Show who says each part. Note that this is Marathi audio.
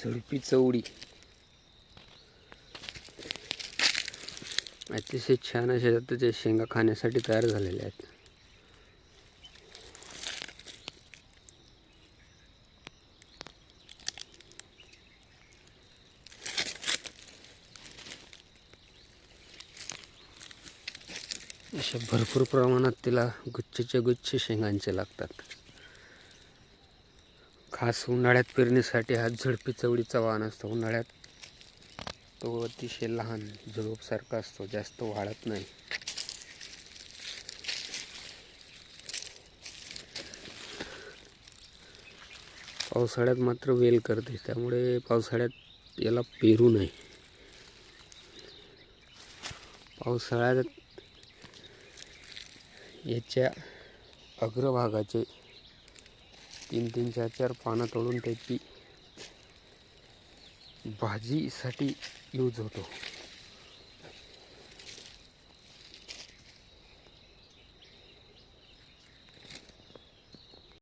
Speaker 1: झुडपी चवडी अतिशय छान अशा त्याच्या शेंगा खाण्यासाठी तयार झालेल्या आहेत. अशा भरपूर प्रमाणात तिला गुच्छचे गुच्छ शेंगांचे लागतात. खास उन्हाळ्यात पेरणीसाठी हा झुडपी चवडीचा वाण असतो. उन्हाळ्यात तो अतिशय लहान झुडूपसारखा असतो, जास्त वाढत नाही. पावसाळ्यात मात्र वेल करते, त्यामुळे पावसाळ्यात याला पेरू नये. पावसाळ्यात याच्या अग्रभागाचे 3-3, 4-4 पानं तोडून त्याची भाजीसाठी यूज होतो.